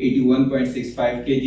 81.65 kg.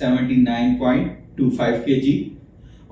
79.25 kg.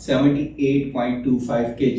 78.25 kg.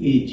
kg.